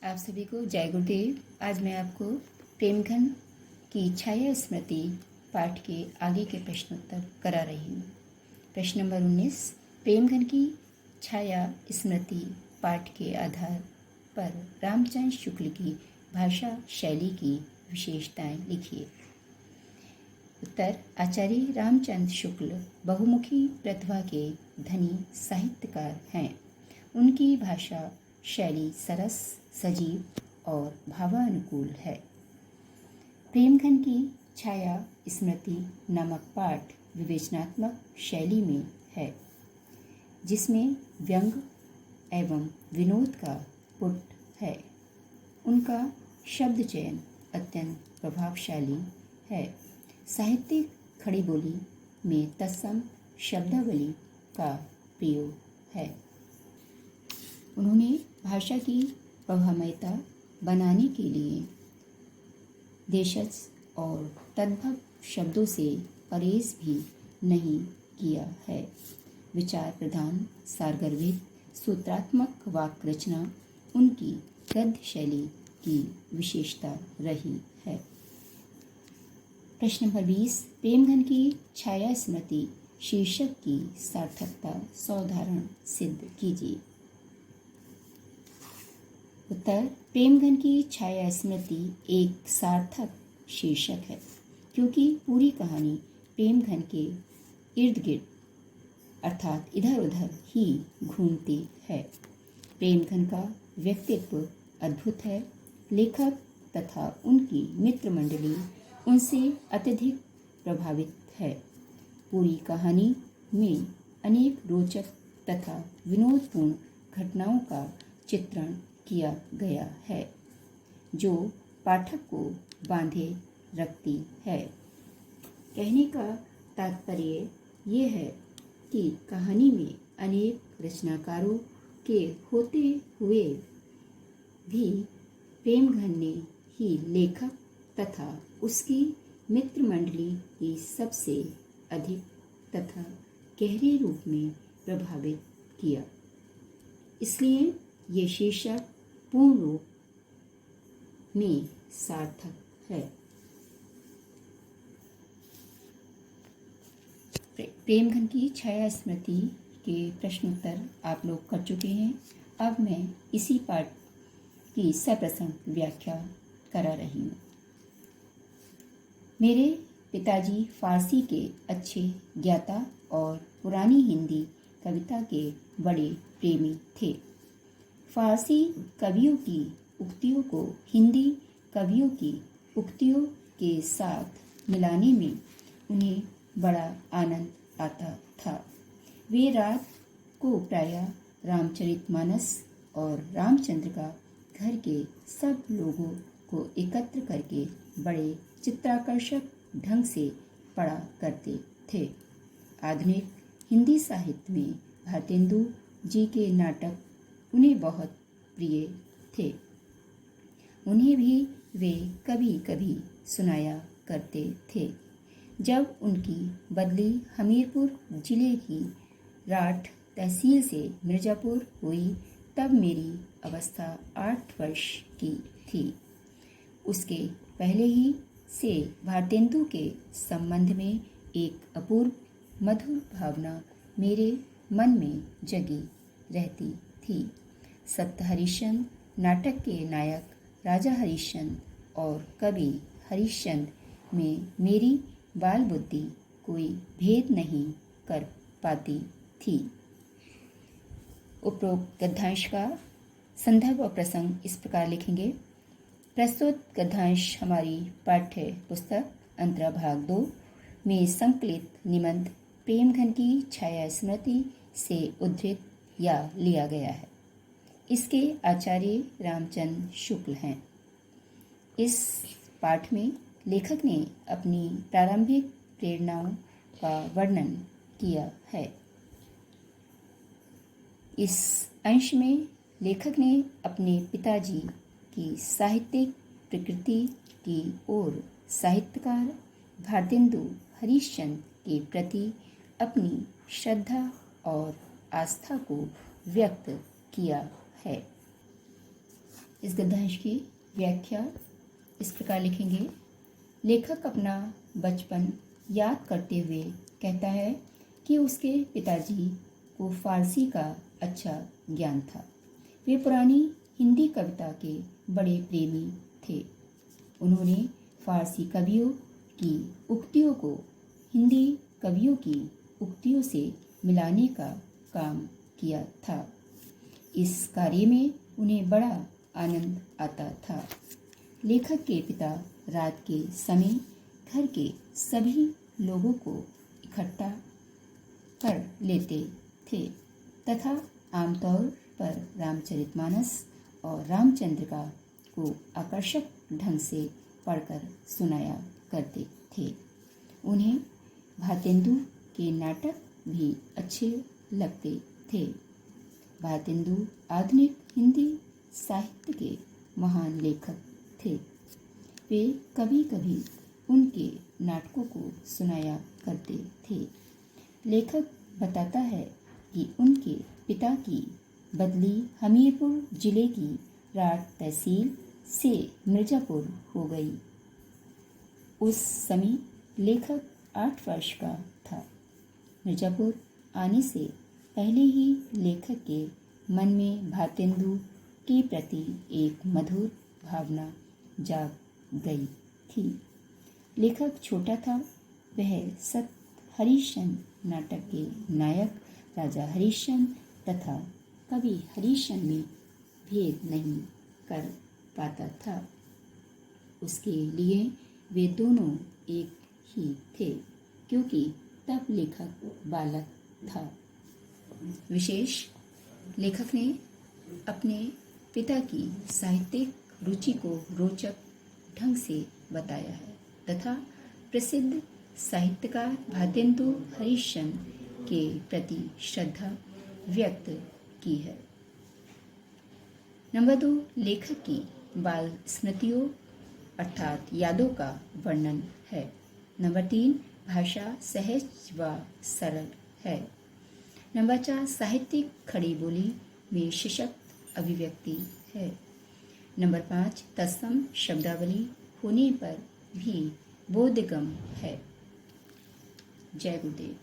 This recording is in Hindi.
आप सभी को जय गुरुदेव। आज मैं आपको प्रेमघन की छाया स्मृति पाठ के आगे के प्रश्नोत्तर करा रही हूँ। प्रश्न नंबर 19, प्रेमघन की छाया स्मृति पाठ के आधार पर रामचंद्र शुक्ल की भाषा शैली की विशेषताएं लिखिए। उत्तर, आचार्य रामचंद्र शुक्ल बहुमुखी प्रतिभा के धनी साहित्यकार हैं। उनकी भाषा शैली सरस, सजीव और भावानुकूल है। प्रेमघन की छाया स्मृति नामक पाठ विवेचनात्मक शैली में है, जिसमें व्यंग एवं विनोद का पुट है। उनका शब्द चयन अत्यंत प्रभावशाली है। साहित्यिक खड़ी बोली में तत्सम शब्दावली का प्रयोग है। उन्होंने भाषा की प्रभामयता बनाने के लिए देशज और तद्भव शब्दों से परहेज भी नहीं किया है। विचार प्रधान, सारगर्भित, सूत्रात्मक वाक् रचना उनकी गद्य शैली की विशेषता रही है। प्रश्न नंबर 20, प्रेमघन की छाया स्मृति शीर्षक की सार्थकता सौधारण सिद्ध कीजिए। उत्तर, प्रेमघन की छाया स्मृति एक सार्थक शीर्षक है, क्योंकि पूरी कहानी प्रेमघन के इर्द गिर्द अर्थात इधर उधर ही घूमती है। प्रेमघन का व्यक्तित्व अद्भुत है। लेखक तथा उनकी मित्र मंडली उनसे अत्यधिक प्रभावित है। पूरी कहानी में अनेक रोचक तथा विनोदपूर्ण घटनाओं का चित्रण किया गया है, जो पाठक को बांधे रखती है। कहने का तात्पर्य ये है कि कहानी में अनेक रचनाकारों के होते हुए भी प्रेमघन ने ही लेखक तथा उसकी मित्र मंडली की सबसे अधिक तथा गहरे रूप में प्रभावित किया। इसलिए ये शीर्षक पूर्ण रूप में सार्थक है। प्रेमघन की छाया स्मृति के प्रश्नोत्तर आप लोग कर चुके हैं। अब मैं इसी पाठ की सप्रसंग व्याख्या करा रही हूँ। मेरे पिताजी फारसी के अच्छे ज्ञाता और पुरानी हिंदी कविता के बड़े प्रेमी थे। फारसी कवियों की उक्तियों को हिंदी कवियों की उक्तियों के साथ मिलाने में उन्हें बड़ा आनंद आता था। वे रात को प्रायः रामचरितमानस और रामचंद्र का घर के सब लोगों को एकत्र करके बड़े चित्ताकर्षक ढंग से पढ़ा करते थे। आधुनिक हिंदी साहित्य में भारतेंदु जी के नाटक उन्हें बहुत प्रिय थे। उन्हें भी वे कभी कभी सुनाया करते थे। जब उनकी बदली हमीरपुर जिले की राठ तहसील से मिर्जापुर हुई, तब मेरी अवस्था 8 वर्ष की थी। उसके पहले ही से भारतेंदु के संबंध में एक अपूर्व मधुर भावना मेरे मन में जगी रहती थी। सत्य हरिश्चंद्र नाटक के नायक राजा हरिश्चंद्र और कवि हरिश्चंद्र में मेरी बाल बुद्धि कोई भेद नहीं कर पाती थी। उपरोक्त गद्यांश का संदर्भ और प्रसंग इस प्रकार लिखेंगे। प्रस्तुत गद्यांश हमारी पाठ्य पुस्तक अंतरा भाग 2 में संकलित निबंध प्रेमघन की छाया स्मृति से उद्धृत या लिया गया है। इसके आचार्य रामचंद्र शुक्ल हैं। इस पाठ में लेखक ने अपनी प्रारंभिक प्रेरणाओं का वर्णन किया है। इस अंश में लेखक ने अपने पिताजी की साहित्यिक प्रकृति की ओर साहित्यकार भारतेंदु हरिश्चंद्र के प्रति अपनी श्रद्धा और आस्था को व्यक्त किया है। इस गद्यांश की व्याख्या इस प्रकार लिखेंगे। लेखक अपना बचपन याद करते हुए कहता है कि उसके पिताजी को फारसी का अच्छा ज्ञान था। वे पुरानी हिंदी कविता के बड़े प्रेमी थे। उन्होंने फारसी कवियों की उक्तियों को हिंदी कवियों की उक्तियों से मिलाने का काम किया था। इस कार्य में उन्हें बड़ा आनंद आता था। लेखक के पिता रात के समय घर के सभी लोगों को इकट्ठा कर लेते थे तथा आमतौर पर रामचरितमानस और रामचंद्रिका को आकर्षक ढंग से पढ़कर सुनाया करते थे। उन्हें भारतेंदु के नाटक भी अच्छे लगते थे। भारतेंदु आधुनिक हिंदी साहित्य के महान लेखक थे। वे कभी कभी उनके नाटकों को सुनाया करते थे। लेखक बताता है कि उनके पिता की बदली हमीरपुर जिले की राठ तहसील से मिर्जापुर हो गई। उस समय लेखक 8 वर्ष का था। मिर्जापुर आने से पहले ही लेखक के मन में भारतेंदु के प्रति एक मधुर भावना जाग गई थी। लेखक छोटा था। वह सत हरिश्चंद्र नाटक के नायक राजा हरिश्चंद्र तथा कवि हरिश्चंद्र में भेद नहीं कर पाता था। उसके लिए वे दोनों एक ही थे, क्योंकि तब लेखक बालक था। विशेष लेखक ने अपने पिता की साहित्यिक रुचि को रोचक ढंग से बताया है तथा प्रसिद्ध साहित्यकार भारतेंदु हरिश्चंद्र के प्रति श्रद्धा व्यक्त की है। नंबर 2, लेखक की बाल स्मृतियों अर्थात यादों का वर्णन है। नंबर 3, भाषा सहज व सरल है। नंबर 4, साहित्यिक खड़ी बोली में सशक्त अभिव्यक्ति है। नंबर 5, तत्सम शब्दावली होने पर भी बोधगम्य है। जय गुरुदेव।